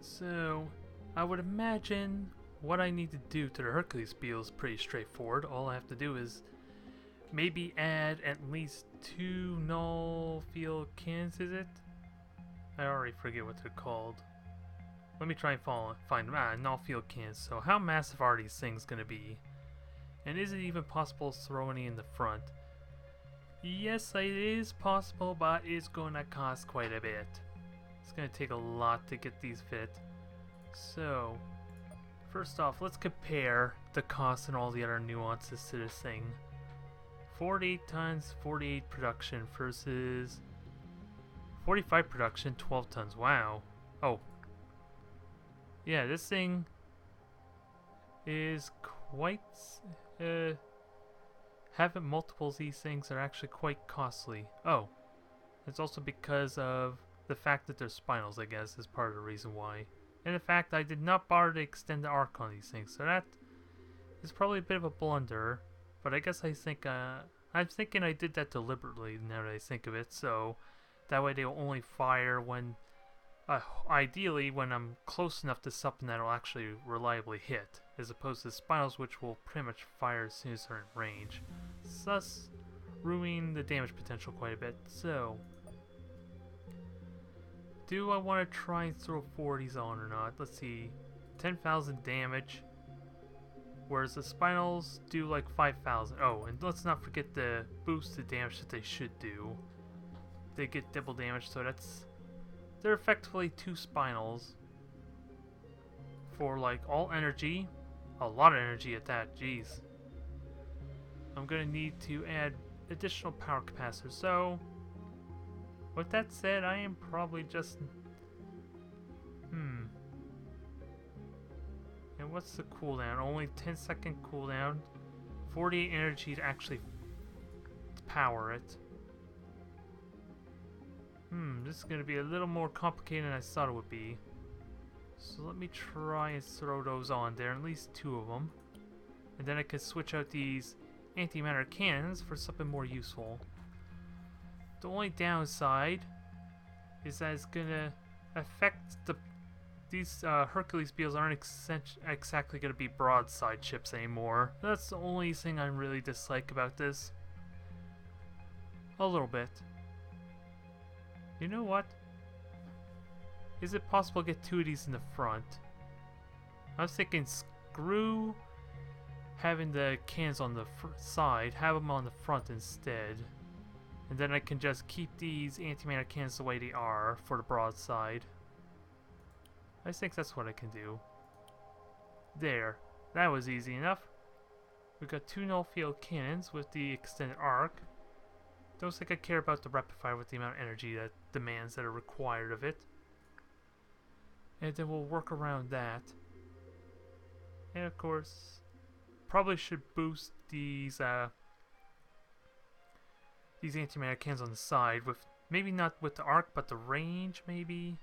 So, I would imagine what I need to do to the Hercules Beetle is pretty straightforward. All I have to do is maybe add at least 2 Null-Field Cannons, is it? I already forget what they're called. Let me try and find them. Null-Field Cannons. So how massive are these things going to be? And is it even possible to throw any in the front? Yes, it is possible, but it's going to cost quite a bit. It's going to take a lot to get these fit. So, first off, let's compare the cost and all the other nuances to this thing. 48 tons, 48 production versus 45 production, 12 tons. Wow. Oh. Yeah, this thing is quite... having multiples of these things are actually quite costly. Oh. It's also because of the fact that they're spinals, I guess, is part of the reason why. And in fact, I did not bother to extend the arc on these things, so that is probably a bit of a blunder. But I guess I'm thinking I did that deliberately now that I think of it, so that way they'll only fire when, ideally, when I'm close enough to something that'll actually reliably hit, as opposed to spinals, which will pretty much fire as soon as they're in range, thus ruining the damage potential quite a bit. So, do I want to try and throw 40s on or not? Let's see, 10,000 damage. Whereas the spinals do like 5,000. Oh, and let's not forget the boosted damage that they should do. They get double damage, so they're effectively 2 spinals. For like all energy. A lot of energy at that, jeez. I'm gonna need to add additional power capacitors, so... With that said, I am probably just... And what's the cooldown? Only 10-second cooldown. 48 energy to actually power it. This is going to be a little more complicated than I thought it would be. So let me try and throw those on there, at least 2 of them. And then I can switch out these antimatter cannons for something more useful. The only downside is that it's going to affect these Hercules Beetles aren't exactly going to be broadside ships anymore. That's the only thing I really dislike about this. A little bit. You know what? Is it possible to get 2 of these in the front? I was thinking screw having the cannons on the side, have them on the front instead. And then I can just keep these antimatter cannons the way they are for the broadside. I think that's what I can do. There. That was easy enough. We've got 2 Null-Field Cannons with the extended arc. Don't think I care about the Rapid-Fire with the amount of energy that demands that are required of it. And then we'll work around that. And of course, probably should boost these antimatter cannons on the side with, maybe not with the arc, but the range maybe,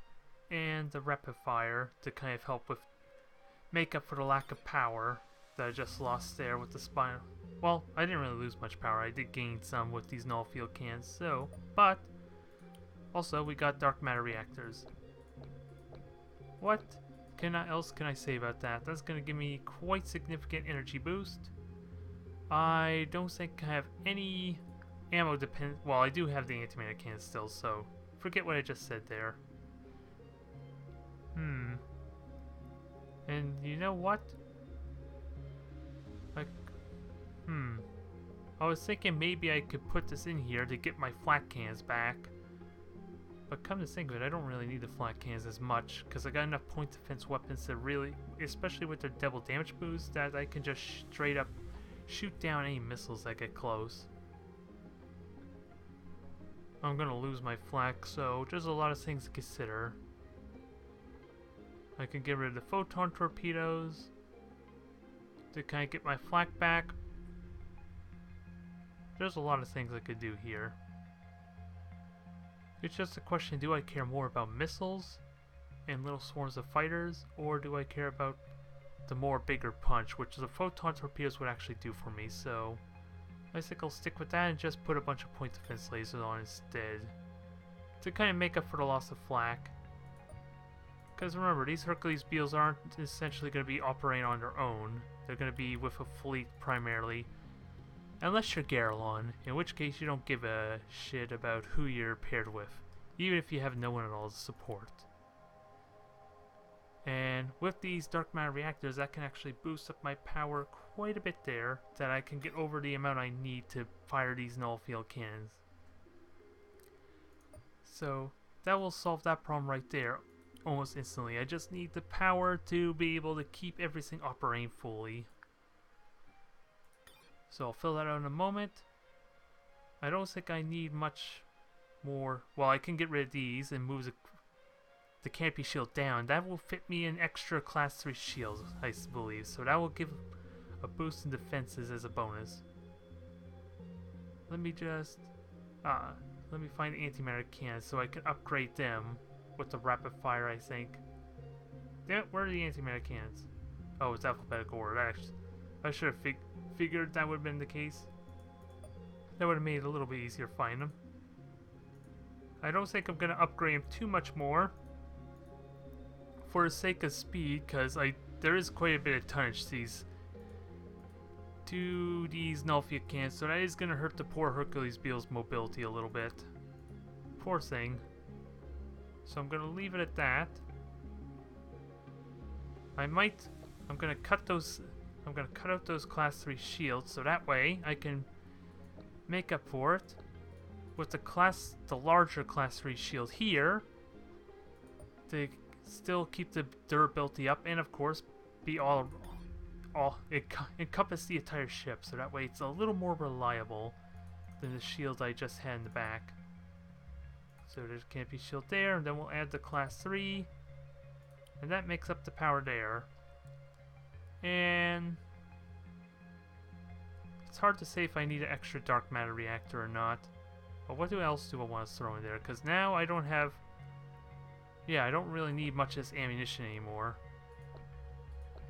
and the rapid fire to kind of help with make up for the lack of power that I just lost there with the spinal. Well, I didn't really lose much power. I did gain some with these Null-Field Cannons, so, but also we got dark matter reactors. What else can I say about that? That's going to give me quite significant energy boost. I don't think I have any ammo depend. Well, I do have the antimatter cannons still, so forget what I just said there. And you know what? Like, I was thinking maybe I could put this in here to get my flat cannons back. But come to think of it, I don't really need the flat cannons as much, because I got enough point defense weapons to really, especially with their double damage boost, that I can just straight up shoot down any missiles that get close. I'm gonna lose my flak, so there's a lot of things to consider. I can get rid of the photon torpedoes to kind of get my flak back. There's a lot of things I could do here. It's just a question, do I care more about missiles and little swarms of fighters, or do I care about the more bigger punch, which the photon torpedoes would actually do for me, so I think I'll stick with that and just put a bunch of point defense lasers on instead to kind of make up for the loss of flak. Because remember, these Hercules Beetles aren't essentially going to be operating on their own. They're going to be with a fleet primarily. Unless you're Garelon, in which case you don't give a shit about who you're paired with, even if you have no one at all to support. And with these dark matter reactors, that can actually boost up my power quite a bit there, that I can get over the amount I need to fire these null-field cannons. So that will solve that problem right there almost instantly. I just need the power to be able to keep everything operating fully. So I'll fill that out in a moment. I don't think I need much more. Well, I can get rid of these and move the canopy shield down. That will fit me an extra class 3 shield, I believe. So that will give a boost in defenses as a bonus. Let me just... let me find the antimatter cannons so I can upgrade them with the rapid fire, I think. Damn it, where are the antimatter cannons? Oh, it's alphabetical order. I should have figured that would have been the case. That would have made it a little bit easier to find them. I don't think I'm going to upgrade them too much more for the sake of speed, because there is quite a bit of tonnage to these null-field cannons, so that is going to hurt the poor Hercules Beetle's mobility a little bit. Poor thing. So I'm going to leave it at that. I'm going to cut out those class 3 shields, so that way I can make up for it with the larger class 3 shield here to still keep the durability up, and of course be encompass the entire ship, so that way it's a little more reliable than the shield I just had in the back. So there's a canopy shield there, and then we'll add the class 3, and that makes up the power there. And it's hard to say if I need an extra dark matter reactor or not. But what else do I want to throw in there? Because now I don't have... Yeah, I don't really need much of this ammunition anymore.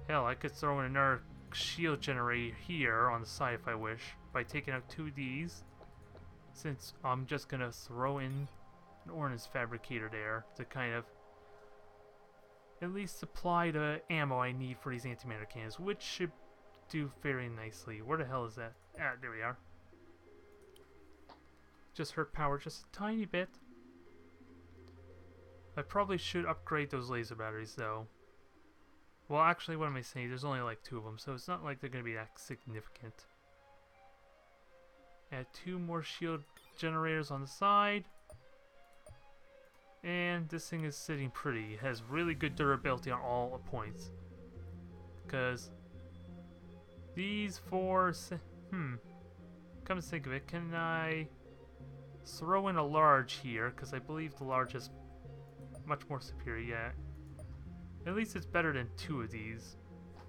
Hell, I could throw in another shield generator here on the side if I wish, by taking out 2 of these, since I'm just going to throw in an ordnance fabricator there to kind of at least supply the ammo I need for these antimatter cannons, which should do very nicely. Where the hell is that? Ah, there we are. Just hurt power just a tiny bit. I probably should upgrade those laser batteries though. Well, actually, what am I saying? There's only like 2 of them, so it's not like they're going to be that significant. Add 2 more shield generators on the side. And this thing is sitting pretty. It has really good durability on all points. Because these 4... Come to think of it, can I throw in a large here? Because I believe the large is much more superior. Yeah. At least it's better than 2 of these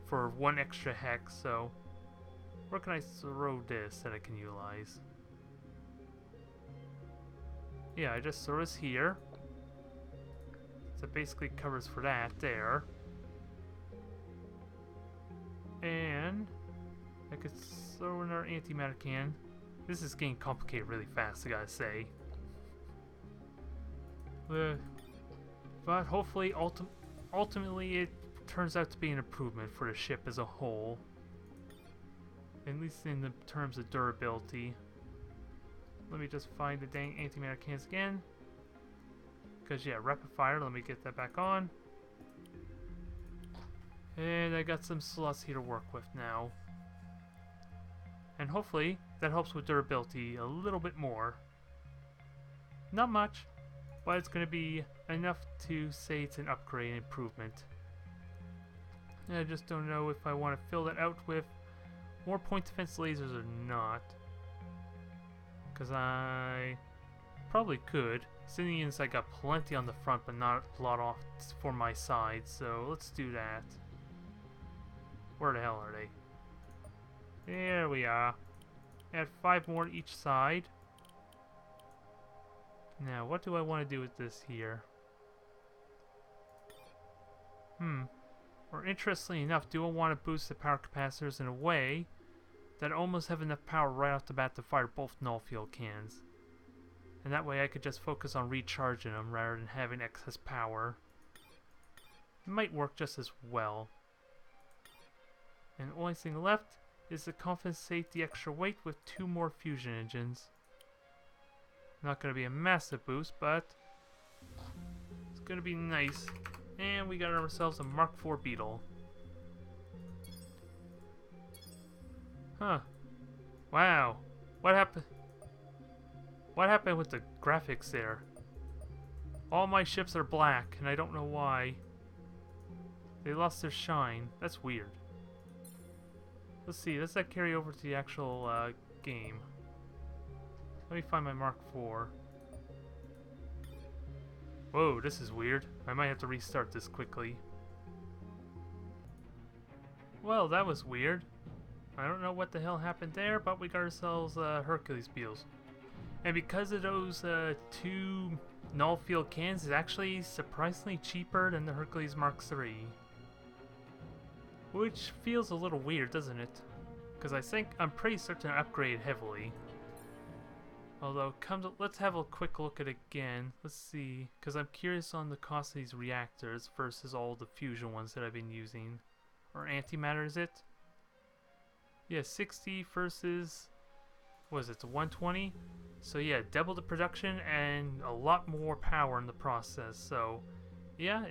for 1 extra hex, so where can I throw this that I can utilize? Yeah, I just throw this here. So it basically covers for that there. And I could throw in our antimatter cannon. This is getting complicated really fast, I gotta say. But hopefully ultimately it turns out to be an improvement for the ship as a whole, at least in the terms of durability. Let me just find the dang antimatter cannons again, because yeah, rapid fire, let me get that back on, and I got some slots here to work with now, and hopefully that helps with durability a little bit more. Not much, but it's going to be enough to say it's an upgrade and improvement. And I just don't know if I want to fill that out with more point defense lasers or not. Because I probably could. Sinians, I got plenty on the front, but not a lot off for my side, so let's do that. Where the hell are they? There we are. Add 5 more each side. Now, what do I want to do with this here? Or interestingly enough, do I want to boost the power capacitors in a way that I almost have enough power right off the bat to fire both null-field cannons? And that way I could just focus on recharging them rather than having excess power. might work just as well. And the only thing left is to compensate the extra weight with 2 more fusion engines. Not going to be a massive boost, but it's going to be nice. And we got ourselves a Mark IV Beetle. Huh. Wow. What happened? What happened with the graphics there? All my ships are black, and I don't know why. They lost their shine. That's weird. Let's see, does that carry over to the actual game? Let me find my Mark IV. Whoa, this is weird. I might have to restart this quickly. Well, that was weird. I don't know what the hell happened there, but we got ourselves Hercules Beetles. And because of those 2 Null-Field Cannons, it's actually surprisingly cheaper than the Hercules Mark III. Which feels a little weird, doesn't it? Because I think I'm pretty certain to upgrade heavily. Although, let's have a quick look at it again. Let's see, because I'm curious on the cost of these reactors versus all the fusion ones that I've been using. Or antimatter, is it? Yeah, 60 versus, what is it, 120? So yeah, double the production and a lot more power in the process. So yeah,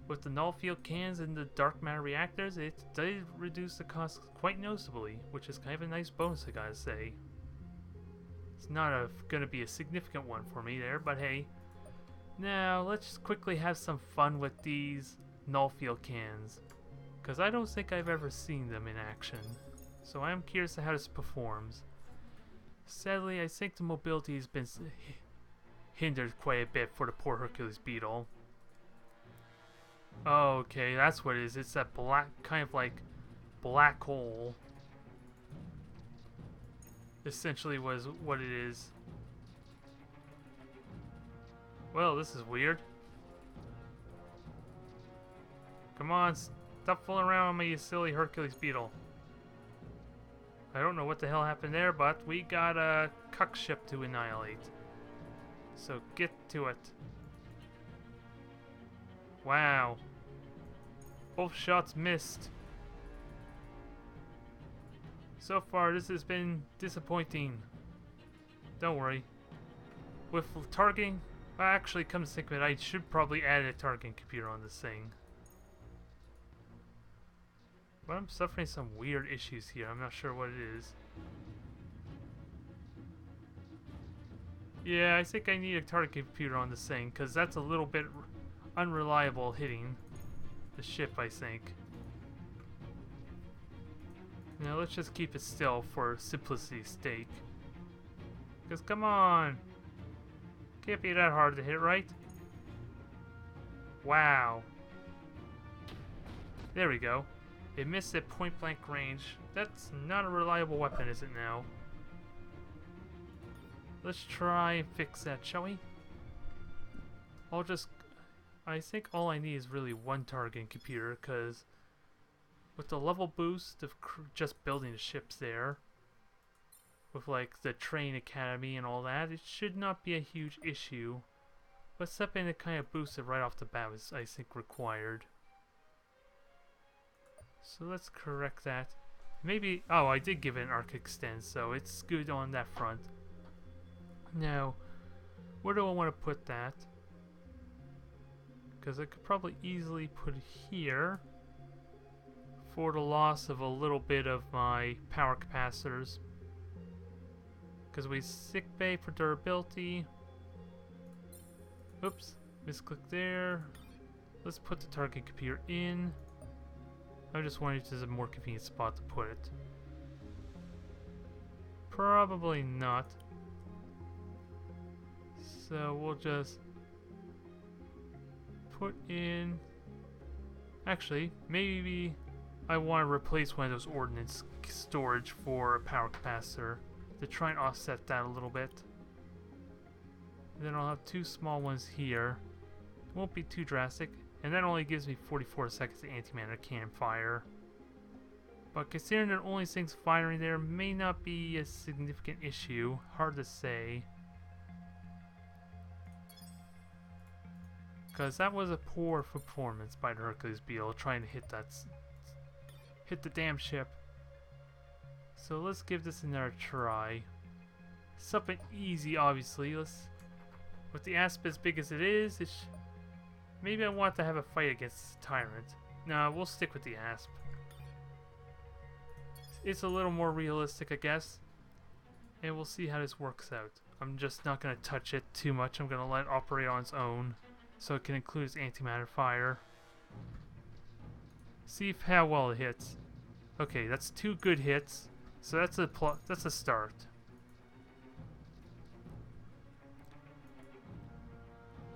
with the Null-Field Cannons and the dark matter reactors, it did reduce the cost quite noticeably, which is kind of a nice bonus, I gotta say. It's not going to be a significant one for me there, but hey. Now, let's just quickly have some fun with these Null-Field Cannons, because I don't think I've ever seen them in action. So I am curious to how this performs. Sadly, I think the mobility has been hindered quite a bit for the poor Hercules Beetle. Oh, okay, that's what it is. It's that black, kind of like black hole. Essentially was what it is. Well, this is weird. Come on, stop fooling around with me, you silly Hercules Beetle. I don't know what the hell happened there, but we got a cuck ship to annihilate. So get to it. Wow. Both shots missed. So far, this has been disappointing. Don't worry. With targeting, well, actually, come to think of it, I should probably add a targeting computer on this thing. But I'm suffering some weird issues here. I'm not sure what it is. Yeah, I think I need a targeting computer on this thing, because that's a little bit unreliable hitting the ship, I think. Now let's just keep it still for simplicity's sake. Because come on! Can't be that hard to hit, right? Wow. There we go. It missed at point blank range. That's not a reliable weapon, is it now? Let's try and fix that, shall we? I think all I need is really one targeting computer, because with the level boost of just building the ships there, with like the train academy and all that, it should not be a huge issue. But something to kind of boost it right off the bat is, I think, required. So let's correct that. Maybe, oh, I did give it an arc extend, so it's good on that front. Now, where do I want to put that? Because I could probably easily put it here for the loss of a little bit of my power capacitors. Because we sick bay for durability. Oops, misclick there. Let's put the target computer in. I just wanted to use a more convenient spot to put it. Probably not. So we'll just put in... Actually, maybe I want to replace one of those ordnance storage for a power capacitor to try and offset that a little bit. And then I'll have two small ones here. It won't be too drastic. And that only gives me 44 seconds of antimatter cannon fire. But considering that only things firing there may not be a significant issue. Hard to say. Because that was a poor performance by the Hercules Beetle trying to hit the damn ship. So let's give this another try. Something easy, obviously. With the Asp as big as it is, maybe I want to have a fight against the Tyrant. No, we'll stick with the Asp. It's a little more realistic, I guess. And we'll see how this works out. I'm just not going to touch it too much. I'm going to let it operate on its own, so it can include its antimatter fire. See how well it hits. Okay, that's 2 good hits. So that's a start.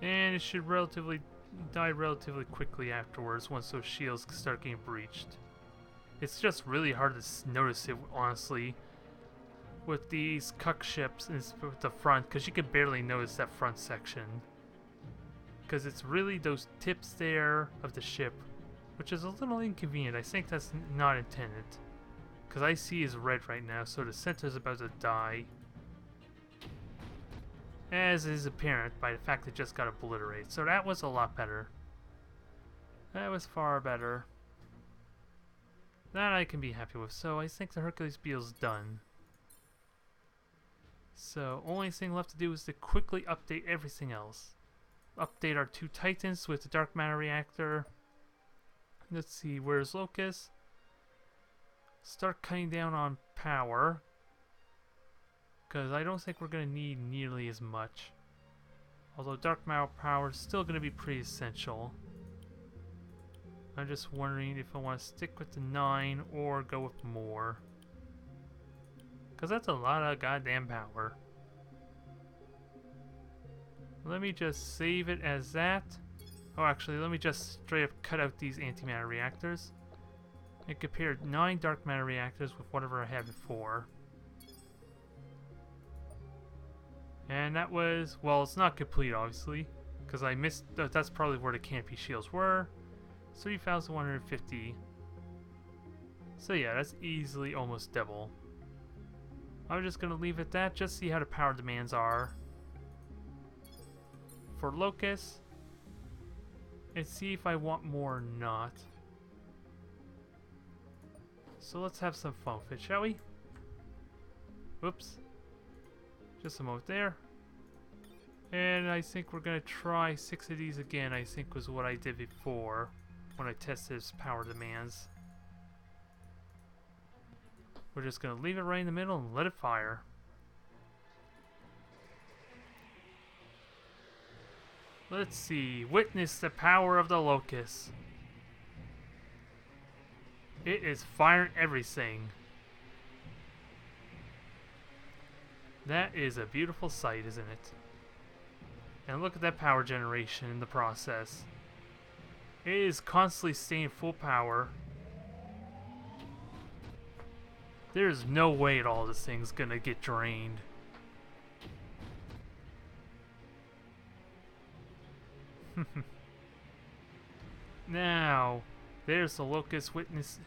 And it should die relatively quickly afterwards once those shields start getting breached. It's just really hard to notice it, honestly, with these cuck ships with the front, because you can barely notice that front section. Because it's really those tips there of the ship, which is a little inconvenient. I think that's not intended. Because I see is red right now, so the center is about to die. As is apparent by the fact it just got obliterated. So that was a lot better. That was far better. That I can be happy with. So I think the Hercules Beetle's done. So only thing left to do is to quickly update everything else. Update our 2 Titans with the dark matter reactor. Let's see, where's Locust? Start cutting down on power. Because I don't think we're going to need nearly as much. Although dark matter power is still going to be pretty essential. I'm just wondering if I want to stick with the 9 or go with more. Because that's a lot of goddamn power. Let me just save it as that. Oh, actually, let me just straight up cut out these antimatter reactors. And compare 9 dark matter reactors with whatever I had before. And that was, well, it's not complete, obviously. Because I missed, that's probably where the canopy shields were. 3,150. So yeah, that's easily almost double. I'm just going to leave it at that, just see how the power demands are for Locust, and see if I want more or not. So let's have some fun with it, shall we? Whoops. Just a moment there. And I think we're going to try 6 of these again, I think was what I did before when I tested its power demands. We're just going to leave it right in the middle and let it fire. Let's see. Witness the power of the Locust. It is firing everything. That is a beautiful sight, isn't it? And look at that power generation in the process. It is constantly staying full power. There's no way at all this thing's gonna get drained. Now, there's the Locust witness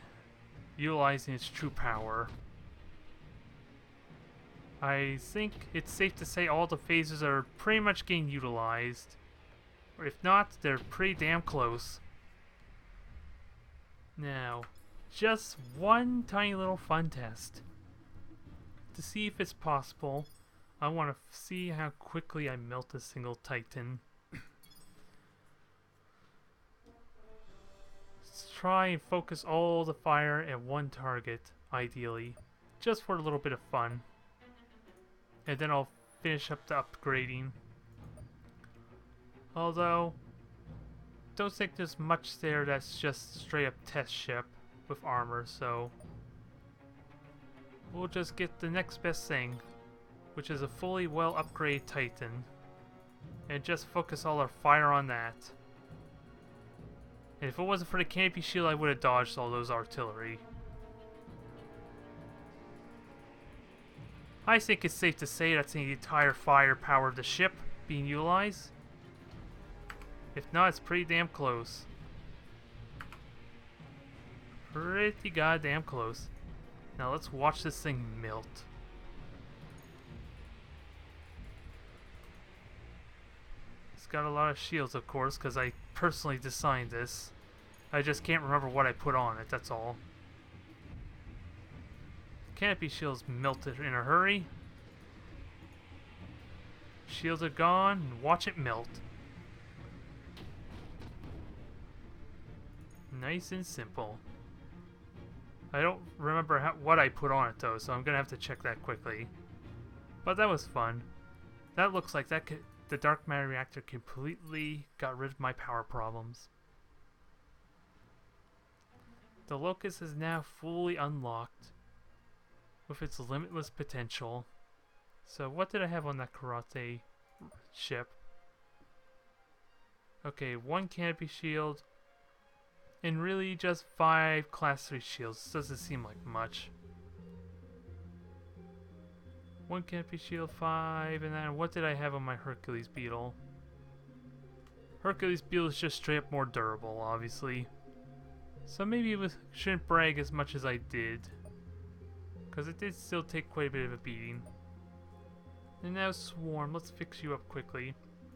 utilizing its true power. I think it's safe to say all the phases are pretty much getting utilized. Or if not, they're pretty damn close. Now, just one tiny little fun test. To see if it's possible, I want to see how quickly I melt a single Titan. Let's try and focus all the fire at one target, ideally. Just for a little bit of fun. And then I'll finish up the upgrading. Although, don't think there's much there that's just straight up test ship with armor, so we'll just get the next best thing, which is a fully well upgraded Titan, and just focus all our fire on that. And if it wasn't for the canopy shield, I would have dodged all those artillery. I think it's safe to say that's the entire firepower of the ship being utilized. If not, it's pretty damn close. Pretty goddamn close. Now let's watch this thing melt. It's got a lot of shields, of course, because I personally designed this. I just can't remember what I put on it, that's all. Canopy shields melted in a hurry. Shields are gone, and watch it melt. Nice and simple. I don't remember what I put on it though, so I'm gonna have to check that quickly. But that was fun. That looks like the dark matter reactor completely got rid of my power problems. The Locust is now fully unlocked with its limitless potential. So what did I have on that karate ship? Okay, 1 canopy shield. And really just 5 class 3 shields. Doesn't seem like much. 1 canopy shield, 5, and then what did I have on my Hercules Beetle? Hercules Beetle is just straight up more durable, obviously. So maybe it shouldn't brag as much as I did. Because it did still take quite a bit of a beating. And now Swarm, let's fix you up quickly.